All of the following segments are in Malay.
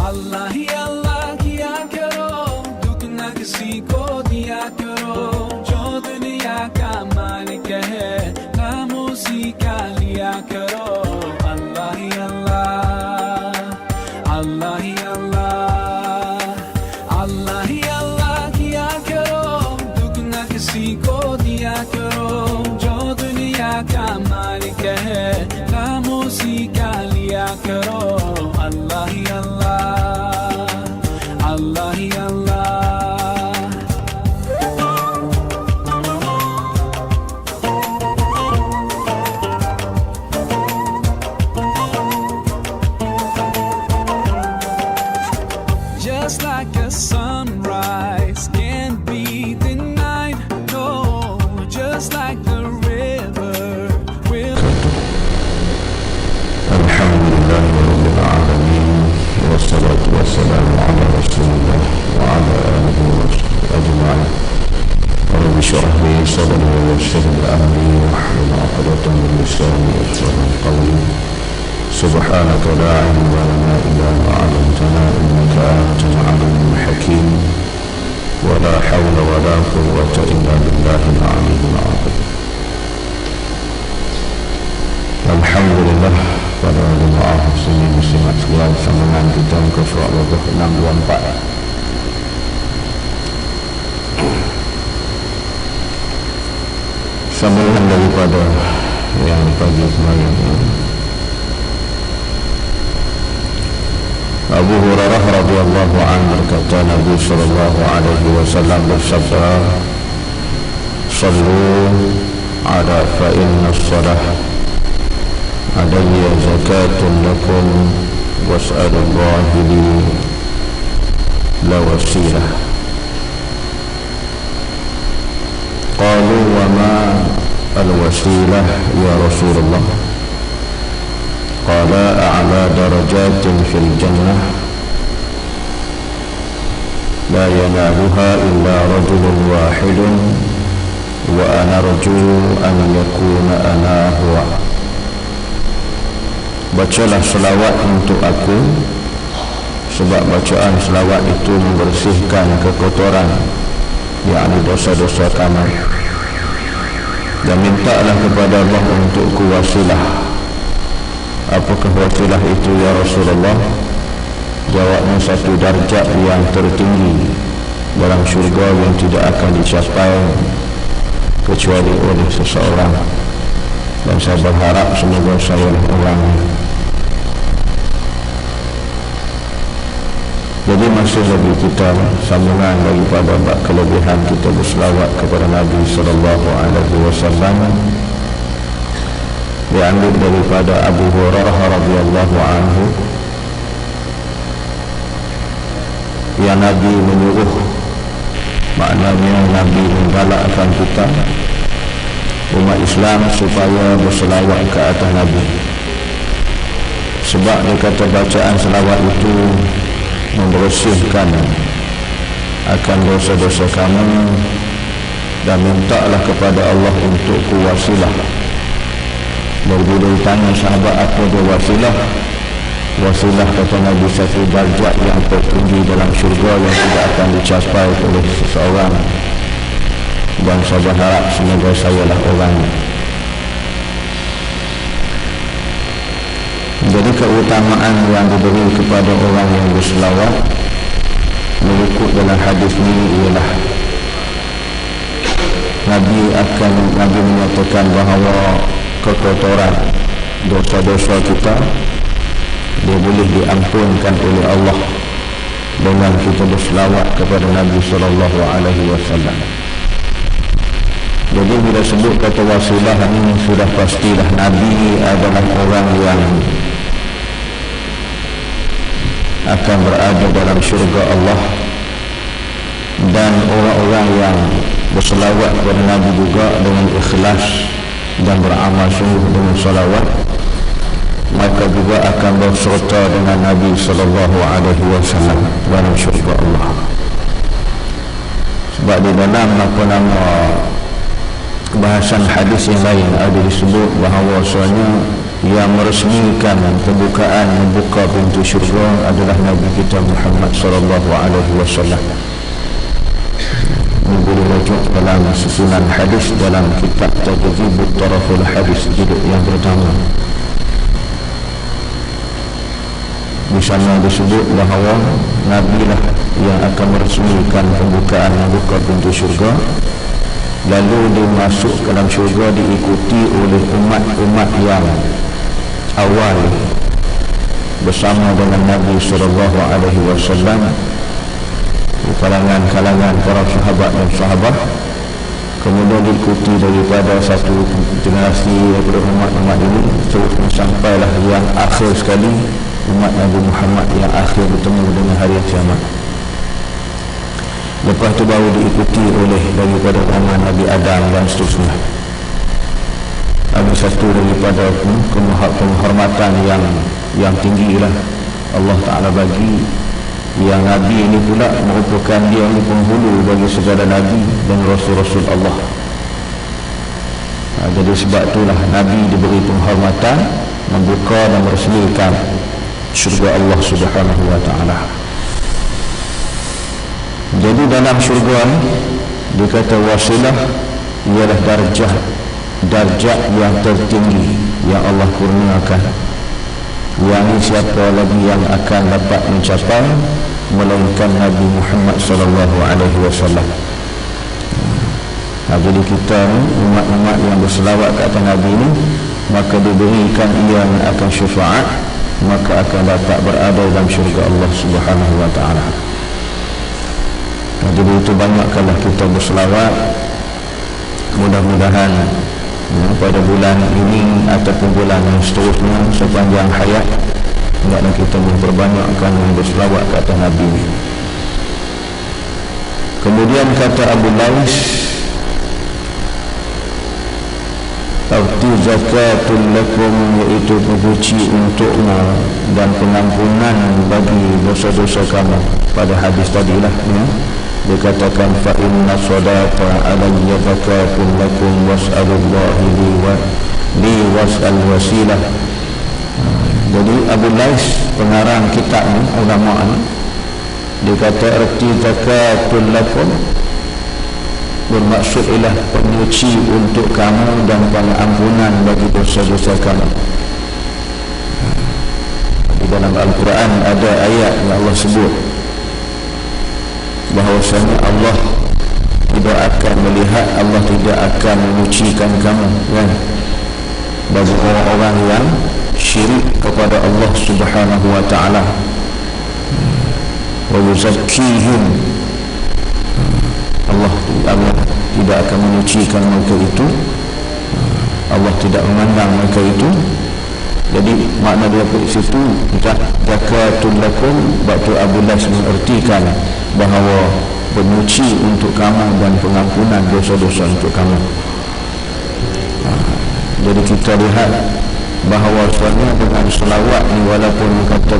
अल्लाह ही अल्लाह किया करो, दुख न किसी को दिया करो, जो दुनिया का मालिक है नाम उसी का लिया करो। अल्लाह ही अल्लाह, अल्लाह ही अल्लाह, अल्लाह ही अल्लाह किया करो, दुख न किसी को दिया करो, जो दुनिया का मालिक है नाम उसी का लिया करो। अल्लाह ही अल्लाह, अल्लाह ही अल्लाह। Just like a sunrise can't be denied, no, just like the river will. Alhamdulillah Rabbil Alamin, wassalatu wassalamu ala Rasulillah wa ala alihi wa sahbihi ajma'in. Rabbi shrah li sadri wa yassir li amri wahlul 'uqdatam min lisani yafqahu qawli. Subhanaka la ilma lana illa ma 'allamtana innaka antal 'alimul hakim. Wa la hawla wa la quwwata illa billahil 'aliyyil 'azim. Alhamdulillah, pada jemaah muslimin muslimat sekalian, sambungan kita muka surat Al-Baqarah 64. Sambungan daripada yang pagi kemarin. Abu Hurairah radhiyallahu anhu berkata, Nabi sallallahu alaihi wasallam bersabda, "Shallu ala fa inna as-salah alayya zakatun lakum was'alullahi li la wasilah." Qalu wa ma al-wasilah ya Rasulullah? Qala a'la darajatin fil jannah la yanaluha illa rajulun wahidun wa ana arju an yakuna ana huwa. Bacalah selawat untuk aku, sebab bacaan selawat itu membersihkan kekotoran, yakni dosa-dosa kamu. Dan mintalah kepada Allah untukku wasilah. Apakah wasilah itu ya Rasulullah? Jawabnya, satu darjat yang tertinggi dalam syurga yang tidak akan dicapai kecuali oleh seseorang. Dan saya berharap semoga saya orangnya. Jadi masih lagi kita sambungan daripada bab kelebihan kita berselawat kepada Nabi sallallahu alaihi wasallam. Diambil daripada Abu Hurairah radhiyallahu anhu, yang Nabi menyuruh, maknanya Nabi menggalakkan kita umat Islam supaya berselawat ke atas Nabi. Sebab dia kata bacaan selawat itu membersihkan akan dosa-dosa kamu, dan mintalah kepada Allah untukku wasilah. Bila ditanya sahabat apa dia wasilah, wasilah kata Nabi satu darjat yang tertinggi dalam syurga yang tidak akan dicapai oleh seseorang. Dan saya berharap semoga saya lah orangnya. Jadi keutamaan yang diberi kepada orang yang berselawat mengikut dalam hadis ini ialah Nabi menyatakan bahawa kekotoran dosa-dosa kita dia boleh diampunkan oleh Allah dengan kita berselawat kepada Nabi sallallahu alaihi wasallam. Jadi bila sebut kata wasilah ini sudah pastilah Nabi adalah orang yang akan berada dalam syurga Allah, dan orang-orang yang berselawat kepada Nabi juga dengan ikhlas dan beramal sungguh dengan salawat, maka juga akan berserta dengan Nabi sallallahu alaihi wasallam dalam syurga Allah. Sebab di dalam bahasan hadis yang lain ada disebut bahawasanya yang meresmikan pembukaan membuka pintu syurga adalah Nabi kita Muhammad sallallahu alaihi wasallam. Ini boleh rujuk dalam susunan hadis dalam kitab Tajdzibut Taraful Hadis jilid yang pertama. Di sana disebut bahawa Nabi lah yang akan meresmikan pembukaan membuka pintu syurga, lalu dia masuk ke dalam syurga diikuti oleh umat-umat yang awal bersama dengan Nabi SAW, kalangan-kalangan para sahabat dan sahabat, kemudian diikuti daripada satu generasi daripada umat-umat ini terus sampailah yang akhir sekali, umat Nabi Muhammad yang akhir bertemu dengan hari kiamat. Lepas itu baru diikuti oleh daripada umat Nabi Adam dan seterusnya. Ada satu daripada penghormatan yang tinggi lah Allah Ta'ala bagi, yang Nabi ini pula merupakan dia ini penghulu bagi segala Nabi dan Rasul-Rasul Allah. Jadi sebab itulah Nabi diberi penghormatan membuka dan meresmikan syurga Allah Subhanahu wa Ta'ala. Jadi dalam syurga ni dikata wasilah ialah darjat yang tertinggi yang Allah kurniakan, yang ini siapa lagi yang akan dapat mencapai melainkan Nabi Muhammad sallallahu alaihi wasallam. Jadi kita ni umat-umat yang berselawat ke atas Nabi ni, maka diberikan ia akan syafaat, maka akan dapat berada dalam syurga Allah Subhanahu wa Ta'ala. Jadi itu banyakkanlah kita berselawat. Mudah-mudahan pada bulan ini ataupun bulan yang seterusnya sepanjang hayat hendaklah kita memperbanyakkan berselawat ke atas Nabi. Kemudian kata Abu Lais, arti zakatul lakum, iaitu pencuci untukmu dan pengampunan bagi dosa-dosa kamu. Pada hadis tadilah ya, dikatakan fa inna sadata alayya zakatun lakum was'alullahi li was'al wasilah. Jadi Abu Lais pengarang kitab ni, ulama ni, dia kata arti zakatul lakum bermaksud ialah penyuci untuk kamu dan pengampunan bagi dosa-dosa kamu. Di dalam Al-Quran ada ayat yang Allah sebut bahawasanya Allah tidak akan melihat, Allah tidak akan menyucikan kamu kan, bagi orang-orang yang syirik kepada Allah Subhanahu wa Ta'ala. Wa yuzakkihim, Allah tidak akan menyucikan mereka itu, Allah tidak memandang mereka itu. Jadi makna dia di situ zakatul lakum, waktu Abu Lais mengertikan bahawa menyuci untuk kamu dan pengampunan dosa-dosa untuk kamu. Jadi kita lihat bahawa sebenarnya dengan selawat ni, walaupun kata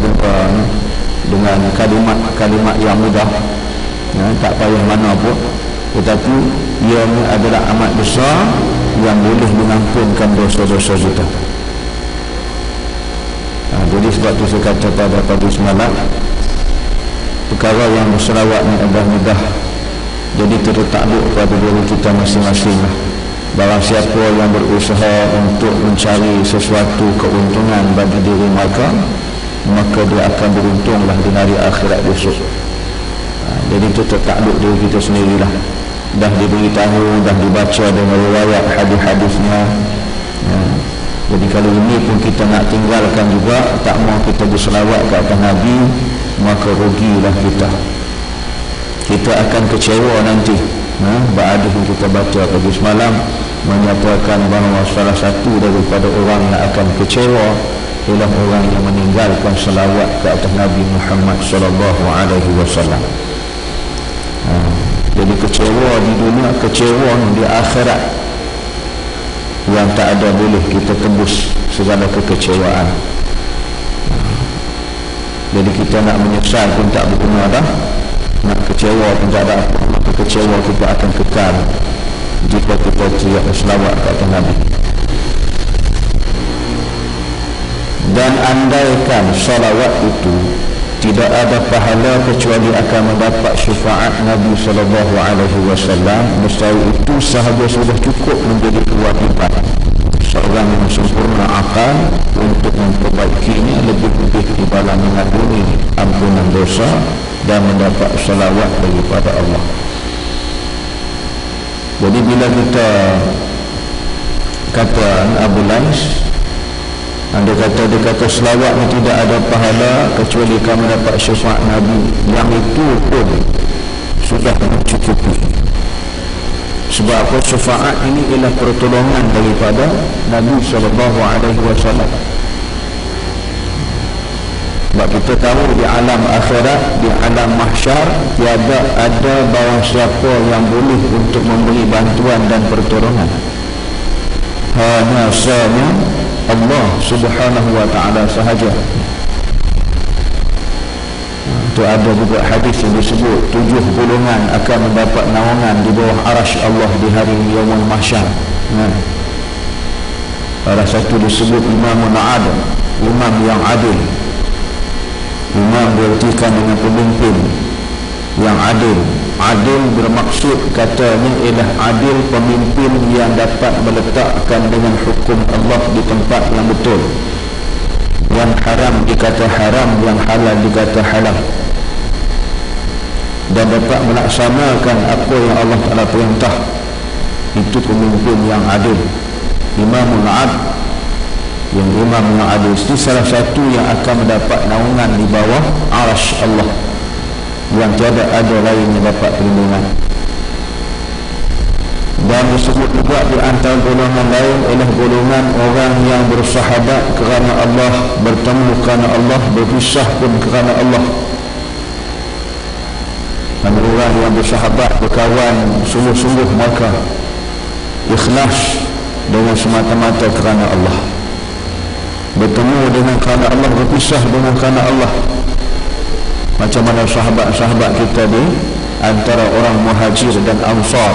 dengan kalimat yang mudah ya, tak payah mana pun, tetapi ia adalah amat besar yang boleh mengampunkan dosa-dosa kita. Jadi sebab tu saya kata pada pagi semalam, perkara yang berselawat ni adalah mudah. Jadi tertakluk pada diri kita masing-masing lah. Barang siapa yang berusaha untuk mencari sesuatu keuntungan bagi diri mereka, maka dia akan beruntunglah di hari akhirat besok. Jadi itu tertakluk diri kita sendirilah. Dah diberitahu, dah dibaca dengan riwayat hadis-hadisnya ya. Jadi kalau ini pun kita nak tinggalkan juga, tak mahu kita berselawat ke atas Nabi, maka rugilah kita. Kita akan kecewa nanti. Hadis yang kita baca pagi semalam menyatakan bahawa salah satu daripada orang yang akan kecewa ialah orang yang meninggalkan selawat ke atas Nabi Muhammad sallallahu alaihi wasallam. Jadi kecewa di dunia, kecewa di akhirat, yang tak ada boleh kita tembus segala kekecewaan. Jadi kita nak menyesal pun tak berguna dah, nak kecewa pun tak ada apa, maka kecewa kita akan kekal jika kita tidak berselawat ke atas Nabi. dan andaikan salawat itu tidak ada pahala kecuali akan mendapat syafaat Nabi SAW, nescaya itu sahaja sudah cukup menjadi kewajiban seorang yang sempurna akal untuk memperbaikinya, lebih-lebih timbang mengadili ampunan dosa dan mendapat salawat daripada Allah. Jadi bila kita kata Abu Lais, anda kata dia kata selawat ni tidak ada pahala kecuali kamu dapat syafaat Nabi, yang itu pun sudah mencukupi. Sebab apa? Syafaat ini ialah pertolongan daripada Nabi SAW. Sebab kita tahu di alam akhirat, di alam mahsyar, tiada ada bahawa siapa yang boleh untuk memberi bantuan dan pertolongan, hanya sahaja Allah Subhanahu wa ta'ala sahaja. Itu ada juga hadis yang disebut 7 golongan akan mendapat naungan di bawah arasy Allah di hari Yaumul Mahsyar. Salah satu disebut Imamun Adil, imam yang adil. Imam diartikan dengan pemimpin yang adil. Adil bermaksud katanya ialah adil pemimpin yang dapat meletakkan dengan hukum Allah di tempat yang betul, yang haram dikata haram, yang halal dikata halal, dan dapat melaksanakan apa yang Allah Ta'ala perintah. Itu pemimpin yang adil, Imamul Adil. Yang imam yang adil itu salah satu yang akan mendapat naungan di bawah arasy Allah, yang tiada ada lain yang dapat perlindungan. Dan disebut juga di antara golongan lain ialah golongan orang yang bersahabat kerana Allah, bertemu kerana Allah, berpisah pun kerana Allah. Dan orang yang bersahabat, berkawan sungguh-sungguh, maka ikhlas dengan semata-mata kerana Allah, bertemu dengan kerana Allah, berpisah dengan kerana Allah. Macam mana sahabat-sahabat kita di antara orang Muhajir dan Ansar,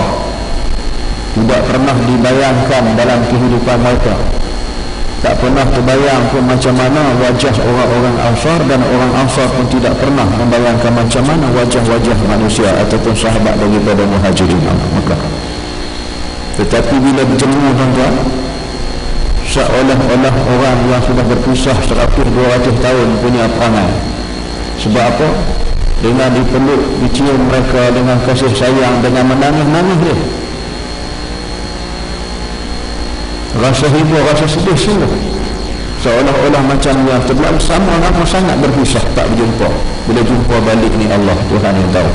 tidak pernah dibayangkan dalam kehidupan mereka, tak pernah terbayang pun macam mana wajah orang-orang Ansar, dan orang Ansar pun tidak pernah membayangkan macam mana wajah-wajah manusia ataupun sahabat daripada Muhajirin Makkah. Tetapi bila bertemu tuan-tuan, seolah-olah orang yang sudah berpisah 100-200 tahun punya perangai. Sebab apa? Dengan dipeluk, dicium mereka dengan kasih sayang, dengan menangis-nangis dia. Rasa hibur, rasa sedih sungguh. Seolah-olah macam yang terlalu sama-sama sangat berpisah, tak berjumpa. Bila jumpa balik ni Allah, Tuhan yang tahu.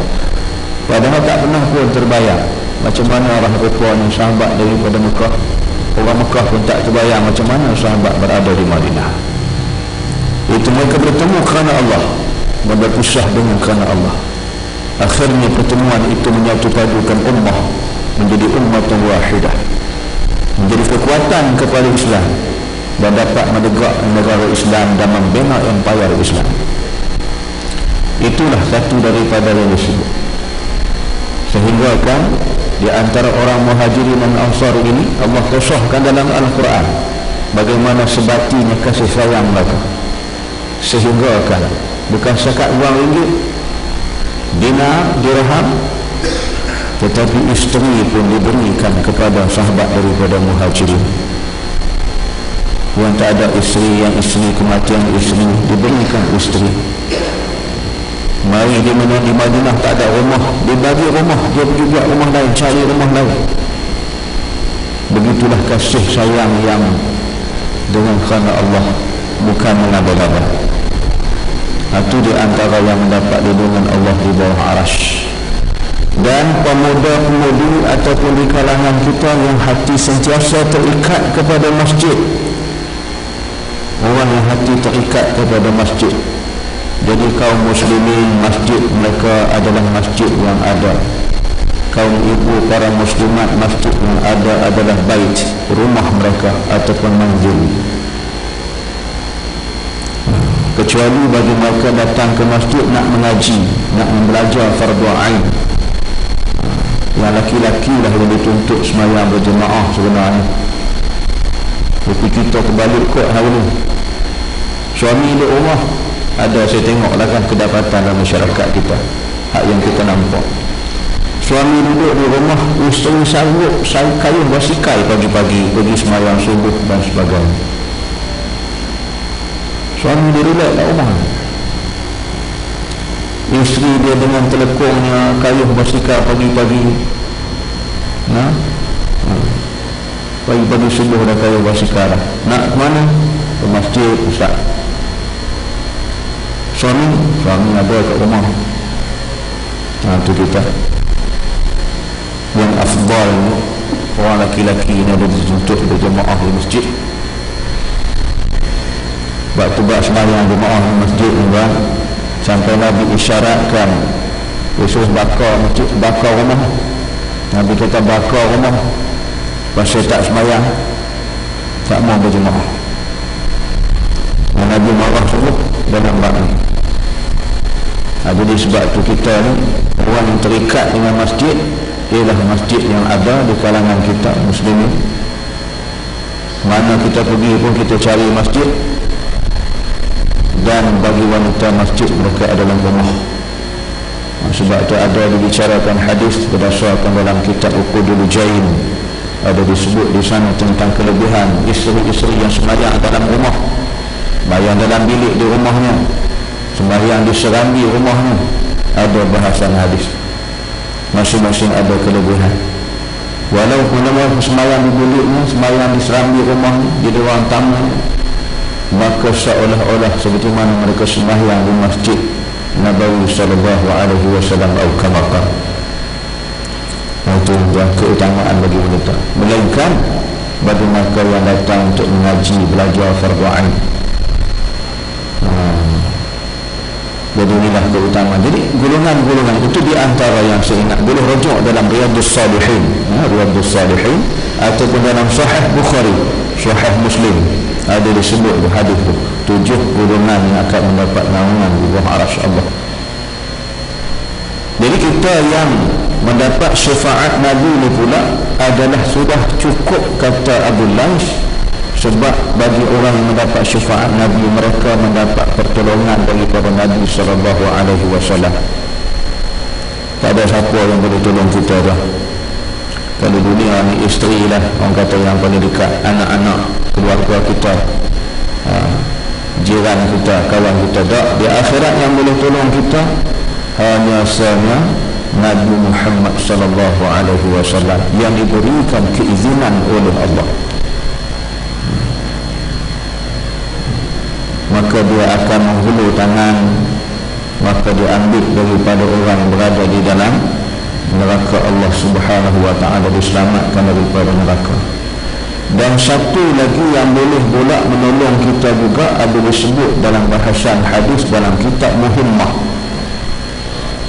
Padahal tak pernah pun terbayang macam mana rupanya sahabat daripada Mekah. Orang Mekah pun tak terbayang macam mana sahabat berada di Madinah. Itu mereka bertemu kerana Allah dan berpisah dengan kerana Allah. Akhirnya pertemuan itu menyatupadukan ummah menjadi ummatan wahidah, menjadi kekuatan kepada Islam, dan dapat menegak negara Islam dan membina empire Islam. Itulah satu daripada yang disebut. Sehingga kan di antara orang Muhajirin dan Ansar ini, Allah kisahkan dalam Al-Quran bagaimana sebatinya kasih sayang mereka. Sehingga kan bukan sekat wang ringgit, dinar, dirham, tetapi isteri pun diberikan kepada sahabat daripada Muhajirin. Yang tak ada isteri, yang isteri kematian isteri, diberikan isteri. Mari di mana di Madinah tak ada rumah, dibagi rumah, dia pergi buat rumah lain, cari rumah lain. Begitulah kasih sayang yang dengan kerana Allah, bukan mengaba-ngaba. Itu di antara yang mendapat lindungan Allah di bawah arasy. Dan pemuda-pemudi ataupun di kalangan kita yang hati sentiasa terikat kepada masjid, orang yang hati terikat kepada masjid. Jadi kaum muslimin, masjid mereka adalah masjid yang ada. Kaum ibu para muslimat, masjid yang ada adalah bait, rumah mereka ataupun manzil. Kecuali bagi mereka datang ke masjid nak mengaji, nak belajar fardu ain. Yang laki-laki lah yang dituntut sembahyang berjemaah sebenarnya. Tapi kita kebalik kot hari ni. Suami di rumah ada, saya tengoklah kan kedapatan dalam masyarakat kita, hak yang kita nampak. Suami duduk di rumah, isteri sanggup kayuh basikal pagi-pagi pergi sembahyang subuh dan sebagainya. Suami dia relax kat rumah. Isteri dia dengan telekongnya kayuh basikal pagi-pagi. Pagi-pagi subuh dah kayuh basikal. Nak ke mana? Ke masjid, Ustaz. Suami ada kat rumah. Itu kita. Yang afdal ni, orang laki-laki ni ada dituntut berjemaah di masjid. Waktu buat sembahyang jemaah di masjid ni kan, sampai Nabi isyaratkan Yesus bakar masjid, bakar rumah. Nabi kata bakar rumah pasal tak sembahyang, tak mau berjemaah. Nabi marah suruh dalam bab ni. Jadi sebab tu kita ni, orang yang terikat dengan masjid ialah masjid yang ada di kalangan kita muslimin. Mana kita pergi pun kita cari masjid, dan bagi wanita masjid mereka adalah rumah. Sebab itu ada dibicarakan hadis berdasarkan dalam kitab Uqudul Jain, ada disebut di sana tentang kelebihan isteri-isteri yang sembahyang dalam rumah, sembahyang dalam bilik di rumahnya, sembahyang di serambi rumahnya. Ada bahasan hadis, masing-masing ada kelebihan. Walaupun nama sembahyang di biliknya, sembahyang di serambi rumahnya, di ruang tamu, maka seolah-olah seperti mana mereka sembahyang di masjid Nabawi sallallahu alaihi wasallam atau kama qala. Itu yang keutamaan bagi wanita. Melainkan bagi mereka yang datang untuk mengaji, belajar fardu ain. Jadi inilah keutamaan. Jadi golongan-golongan itu di antara yang saya ingat, boleh rujuk dalam Riyadhus Salihin, Riyadhus Salihin, ataupun dalam Sahih Bukhari, Sahih Muslim, ada disebut di hadis itu 7 golongan yang akan mendapat naungan di bawah arasy Allah. Jadi kita yang mendapat syafaat Nabi ini pula adalah sudah cukup, kata Abu Lais, sebab bagi orang yang mendapat syafaat Nabi, mereka mendapat pertolongan daripada Nabi SAW. Tak ada siapa yang boleh tolong kita dah. Kalau dunia ni isteri lah orang kata yang paling dekat, anak-anak, keluarga kita, jiran kita, kawan kita. Tak, di akhirat yang boleh tolong kita hanya sahaja Nabi Muhammad sallallahu alaihi wasallam yang diberikan keizinan oleh Allah. Maka dia akan menghulur tangan, maka dia ambil daripada orang yang berada di dalam neraka Allah Subhanahu wa ta'ala, diselamatkan daripada neraka. Dan satu lagi yang boleh pula menolong kita juga ada disebut dalam bahasan hadis dalam kitab Muhimmah,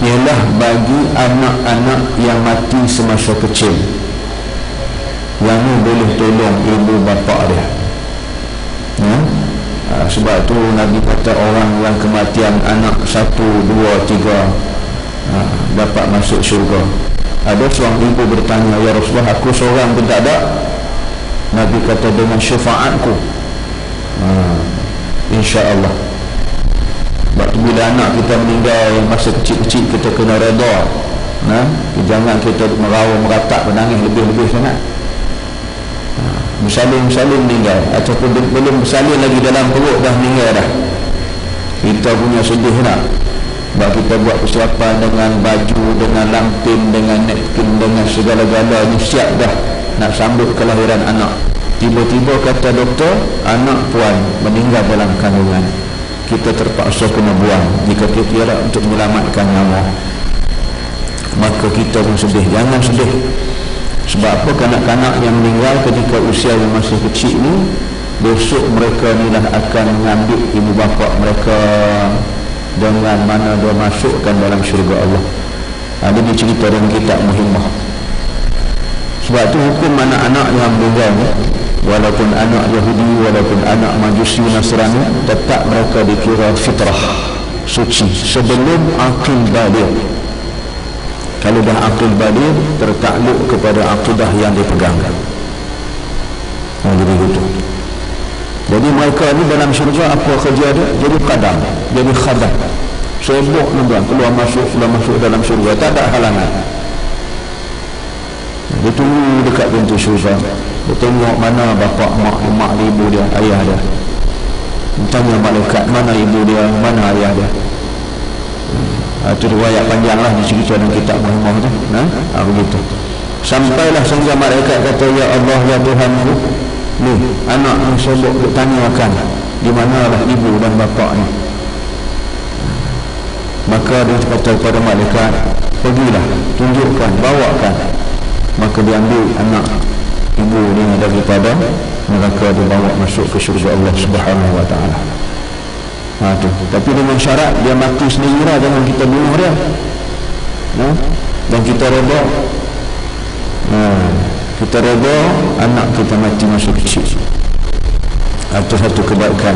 ialah bagi anak-anak yang mati semasa kecil, yang ni boleh tolong ibu bapa dia. Sebab tu Nabi kata orang yang kematian anak 1, 2, 3 dapat masuk syurga. Ada seorang ibu bertanya, ya Rasulullah, aku seorang pun tak ada. Nabi kata dengan syafaatku, insya-Allah. Sebab tu bila anak kita meninggal masa kecil-kecil, kita kena redha. Jangan kita merawat, meratap, menangis lebih-lebih sangat. Bersalin-salin meninggal, ataupun belum bersalin lagi dalam perut dah meninggal dah, kita punya sedih nak. Sebab kita buat persiapan dengan baju, dengan lampin, dengan napkin, dengan segala-galanya, siap dah nak sambut kelahiran anak. Tiba-tiba kata doktor, anak puan meninggal dalam kandungan. Kita terpaksa kena buang jika kita tiada untuk menyelamatkan nyawa. Maka kita pun sedih. Jangan sedih. Sebab apa? Kanak-kanak yang meninggal ketika usia yang masih kecil ni, besok mereka ni lah akan mengambil ibu bapa mereka dengan mana dia masukkan dalam syurga Allah. Ada dicerita dalam kitab Muhimmah. Sebab tu hukum anak-anak yang meninggal ni, walaupun anak Yahudi, walaupun anak Majusi, Nasrani, tetap mereka dikira fitrah, suci sebelum aqil baligh. Kalau dah aqil baligh, tertakluk kepada akidah yang dipegangkan. Jadi begitu. Jadi mereka ni dalam syurga apa kerja dia? Jadi qadam, jadi khadam. Sibuk tuan, keluar masuk dalam syurga, tak ada halangan. Dia tunggu dekat pintu syurga. Dia tengok mana bapa, mak ibu dia, ayah dia. Tanya malaikat, mana ibu dia, mana ayah dia. Itu riwayat panjang lah dicerita dalam kitab Muhammad tu. Begitu. Sampailah sehingga malaikat kata, ya Allah, ya Tuhanku, ni anak yang sebut bertanyakan di manalah ibu dan bapa ni. Maka dia kata kepada malaikat, pergilah, tunjukkan, bawakan. Maka diambil anak ibu ni daripada neraka, dibawa masuk ke syurga Allah Subhanahu wa ta'ala. Tapi dengan syarat dia mati sendiri lah, jangan kita bunuh dia. Dan kita reda, kita reda anak kita mati masuk kecil. Itu satu kebaikan,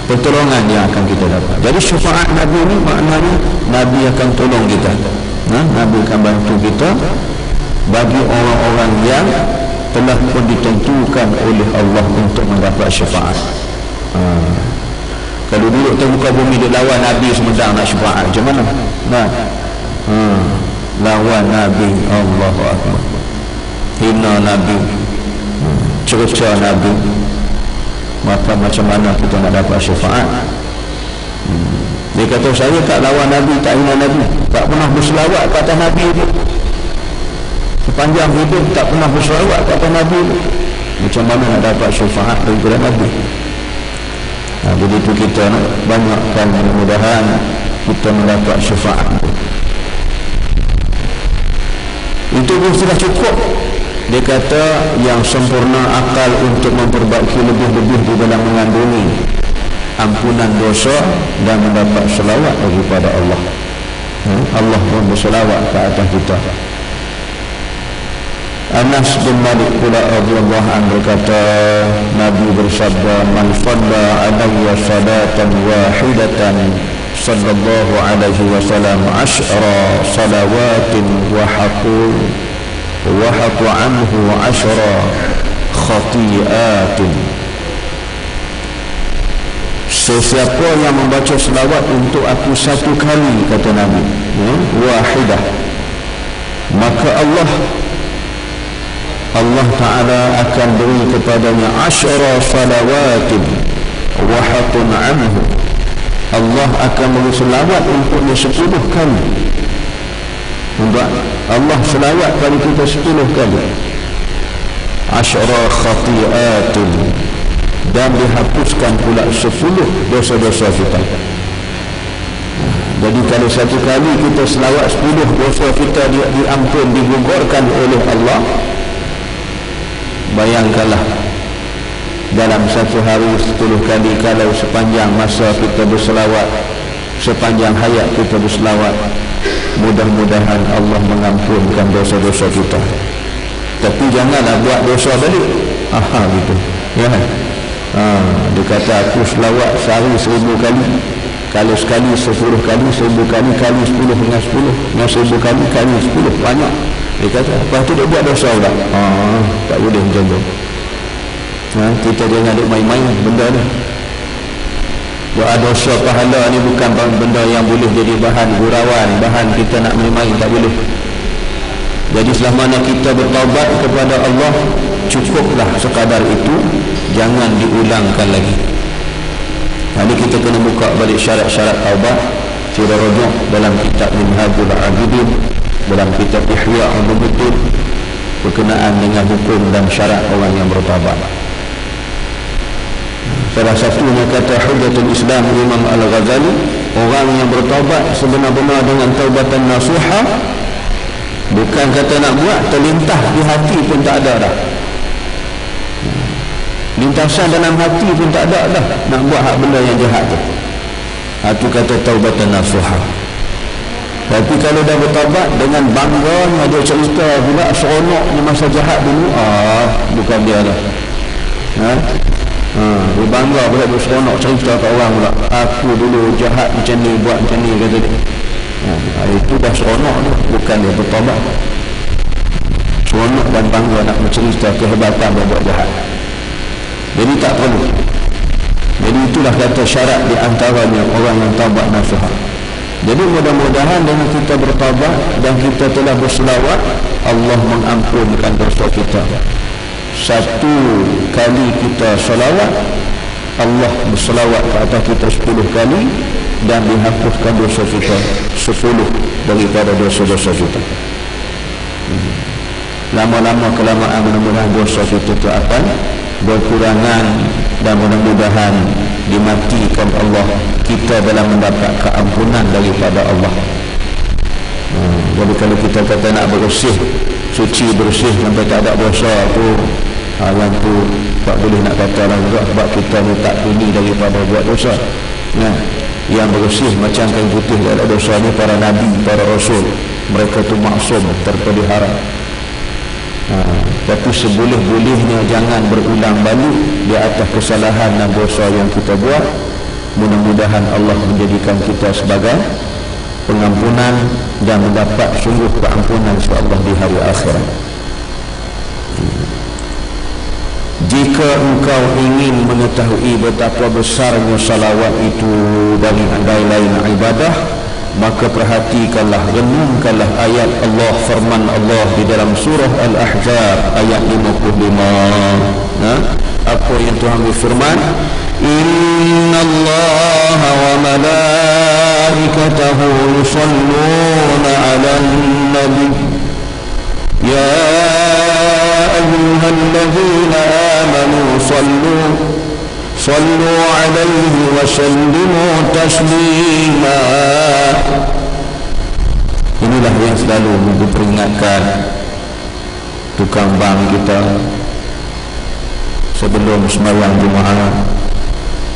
pertolongan yang akan kita dapat. Jadi syafaat Nabi ni maknanya Nabi akan tolong kita, Nabi akan bantu kita bagi orang-orang yang telah pun ditentukan oleh Allah untuk mendapat syafaat. Kalau duduk di muka bumi dia lawan Nabi semedang nak syafaat, macam mana? Lawan Nabi, Allahu Akbar, hina Nabi, cerca Nabi, maka macam mana kita nak dapat syafaat? Dia kata, saya tak lawan Nabi, tak hina Nabi, tak pernah berselawat ke atas Nabi itu, sepanjang hidup tak pernah berselawat ke atas Nabi itu. Macam mana nak dapat syafaat daripada Nabi? Jadi itu kita nak banyakkan, mudah-mudahan kita mendapat syafaat. Itu pun sudah cukup. Dia kata yang sempurna akal untuk memperbaiki lebih-lebih di dalam mengandungi ampunan dosa dan mendapat selawat daripada Allah. Allah pun berselawat ke atas kita. Anas bin Malik pula radhiyallahu anhu berkata, Nabi bersabda, man shalla alayya salatan wahidatan sallallahu alaihi wasallam 10 salawatin wa hatu anhu 10 khati'atin. Sesiapa yang membaca selawat untuk aku satu kali, kata Nabi, wahidah, maka Allah Ta'ala akan beri kepadanya 10 salawatin wa hatun anhu. Allah akan beri selawat untuknya 10 kali. Allah selawat pada kita 10 kali. 10 khati'atin, dan dihapuskan pula 10 dosa-dosa kita. Jadi kalau satu kali kita selawat 10 dosa kita diampun, digugurkan oleh Allah. Bayangkanlah dalam satu hari 10 kali, kalau sepanjang masa kita berselawat, sepanjang hayat kita berselawat, mudah-mudahan Allah mengampunkan dosa-dosa kita. Tapi janganlah buat dosa balik. Gitu. Ya. Dia kata aku selawat sehari 1000 kali. Kalau sekali 10 kali, 1000 kali, kali 10 dengan 10, dengan 1000 kali, kali 10, banyak. Dia kata, lepas tu dia buat dosa pula. Tak boleh macam tu. Kita jangan duk main-main benda ni. Buat dosa pahala ni bukan benda yang boleh jadi bahan gurauan, bahan kita nak main-main, tak boleh. Jadi selama mana kita bertaubat kepada Allah, cukuplah sekadar itu, jangan diulangkan lagi. Jadi kita kena buka balik syarat-syarat taubat, surah Rujuk dalam kitab Minhajul Abidin, dalam kitab Ihya Ulumuddin, berkenaan dengan hukum dan syarat orang yang bertaubat. Salah satunya kata Hujjatul Islam Imam Al-Ghazali, orang yang bertaubat sebenar-benar dengan taubatan nasuha, bukan kata nak buat, terlintah di hati pun tak ada dah. Lintasan dalam hati pun tak ada dah nak buat hak benda yang jahat tu. Itu kata taubatan nasuha. Tapi kalau dah bertaubat dengan bangganya, dia cerita pula seronoknya masa jahat dulu, bukan dia dah. Dia bangga pula, dia seronok cerita kat orang pula, aku dulu jahat macam ni, buat macam ni, kata dia. Itu dah seronok tu, bukan dia bertaubat. Seronok dan bangga nak bercerita kehebatan dia buat jahat. Jadi tak perlu. inilah kata syarat di antaranya orang yang taubat nasuha. Jadi mudah-mudahan dengan kita bertaubat dan kita telah berselawat, Allah mengampunkan dosa kita. Satu kali kita selawat, Allah berselawat ke atas kita 10 kali dan dihapuskan dosa kita 10 daripada dosa-dosa kita. Lama-lama kelamaan mudah-mudahan dosa kita itu akan berkurangan dan mudah-mudahan dimatikan Allah kita dalam mendapat keampunan daripada Allah. Jadi kalau kita kata nak bersih, suci bersih sampai tak ada dosa tu, yang tu tak boleh nak kata lah juga, sebab kita ni tak puni daripada buat dosa. Nah, yang bersih macam kain putih tak ada dosa ni para nabi, para rasul, mereka tu maksum, terpelihara. Tapi seboleh-bolehnya jangan berulang balik di atas kesalahan dan dosa yang kita buat. Mudah-mudahan Allah menjadikan kita sebagai pengampunan dan mendapat sungguh keampunan insya-Allah di hari akhirat. Jika engkau ingin mengetahui betapa besarnya salawat itu dari lain ibadah, maka perhatikanlah, renungkanlah ayat Allah, firman Allah di dalam surah Al-Ahzab ayat 55. Apa yang Tuhan berfirman? Innallaha wa malaikatahu yusalluna 'alan nabi ya ayyuhalladzina amanu sallu 'alaihi wa sallimu taslima. Inilah yang selalu diperingatkan tukang bank kita sebelum sembahyang Jumaat,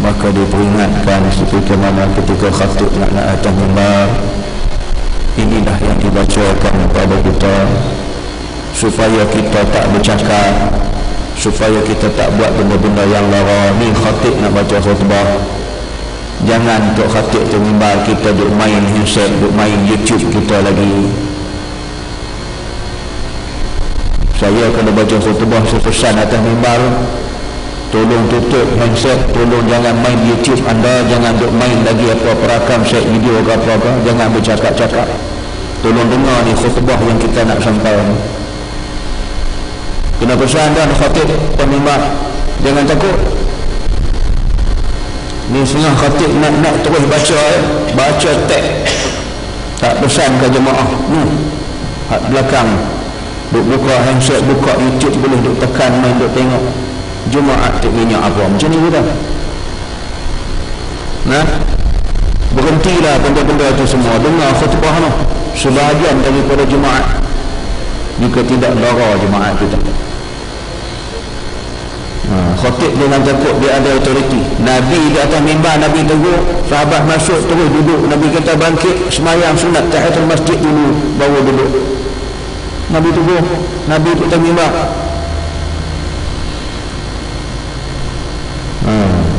maka diperingatkan seperti mana ketika khatib nak atas mimbar. Inilah yang dibacakan kepada kita supaya kita tak bercakap, supaya kita tak buat benda-benda yang lara. Ni khatib nak baca khutbah, jangan untuk khatib tu mimbar kita duk main handset, duk main YouTube kita lagi. Saya kalau baca khutbah, saya pesan atas mimbar, tolong tutup handset, tolong jangan main YouTube anda, jangan duk main lagi apa-apa rakam set video ke apa-apa, jangan bercakap-cakap. Tolong dengar ni khutbah yang kita nak sampaikan. Kena pesan dan khatib dan mimbar, jangan takut. Ni setengah khatib nak terus baca teks, tak pesan ke jemaah. Hak belakang duk buka handset, buka YouTube, boleh duk tekan main, duk tengok Jumaat tak minyak apa macam ni kita. Nah, berhentilah benda-benda itu semua, dengar khutbah tu, sebahagian daripada Jumaat, jika tidak lara Jumaat kita. Khatib jangan takut, dia ada autoriti. Nabi di atas mimbar, Nabi tegur, sahabat masuk terus duduk. Nabi kata bangkit sembahyang sunat tahiyatul masjid dulu, baru duduk. Nabi tegur, Nabi di atas mimbar.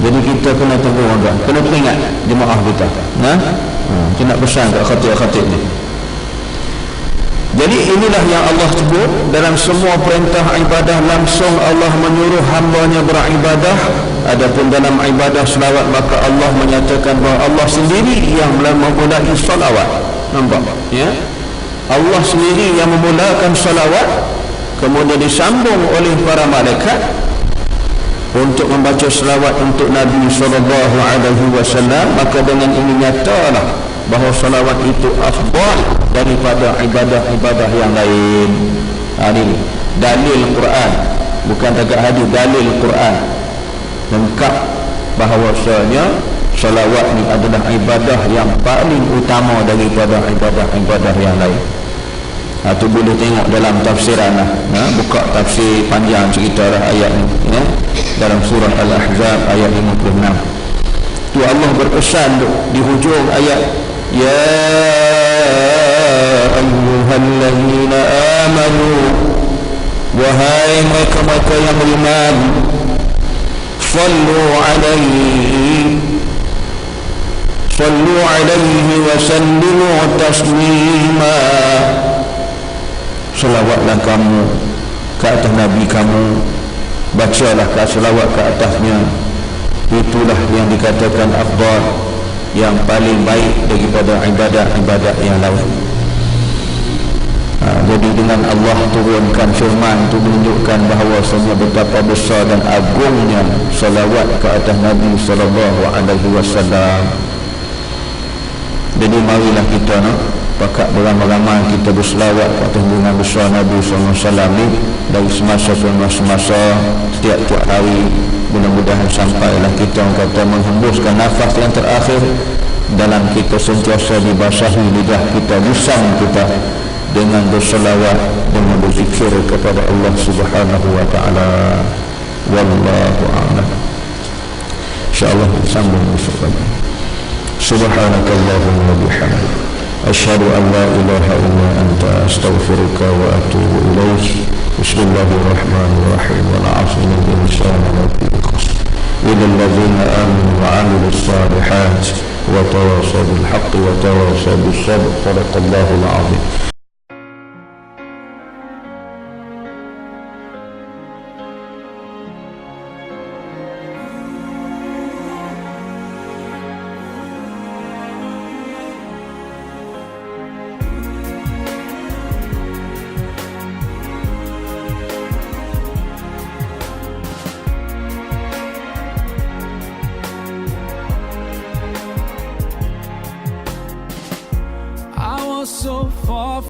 Jadi kita kena tegur orang, kena peringat jemaah kita. Kita nak pesan kat khatib-khatib ni. Jadi inilah yang Allah sebut dalam semua perintah ibadah, langsung Allah menyuruh hamba-Nya beribadah. Adapun dalam ibadah selawat, maka Allah menyatakan bahawa Allah sendiri yang memulai salawat. Nampak? Ya? Allah sendiri yang memulakan salawat, kemudian disambung oleh para malaikat untuk membaca selawat untuk Nabi SAW. Maka dengan ini nyatalah bahawa salawat itu afdal daripada ibadah-ibadah yang lain. Ini dalil Quran, bukan takat hadis, dalil Quran lengkap bahawasanya salawat ni adalah ibadah yang paling utama daripada ibadah-ibadah yang lain. Itu boleh tengok dalam tafsiran lah. Buka tafsir panjang cerita lah ayat ni, dalam surah Al-Ahzab ayat 56. Tu Allah berpesan di hujung ayat, ya ayyuhallazina amanu, wahai mereka-mereka yang beriman, sallu alaihi wa sallimu taslima. Selawatlah kamu ke atas Nabi kamu, bacalah selawat ke atasnya, itulah yang dikatakan afdal, yang paling baik daripada ibadat-ibadat yang lain. Jadi dengan Allah turunkan firman itu menunjukkan bahawasanya betapa besar dan agungnya salawat ke atas Nabi SAW. Jadi marilah kita pakat beramai-ramai kita berselawat ke atas junjungan besar Nabi SAW ni dari semasa ke semasa, setiap hari. Mudah-mudahan sampailah kita kata menghembuskan nafas yang terakhir dalam kita sentiasa dibasahi lidah kita, lisan kita dengan berselawat, dengan berzikir kepada Allah Subhanahu wa taala. Wallahu a'lam. Insyaallah sambung besok lagi. Subhanakallahumma wa bihamdika asyhadu an la ilaha illa anta astaghfiruka wa atubu ilaik. Bismillahirrahmanirrahim. Wal 'asri innal insana lafi khusr illa alladhina amanu wa 'amilus salihat wa tawasaw bil haqqi wa tawasaw bis sabr. Shadaqallahul 'azim. I was so far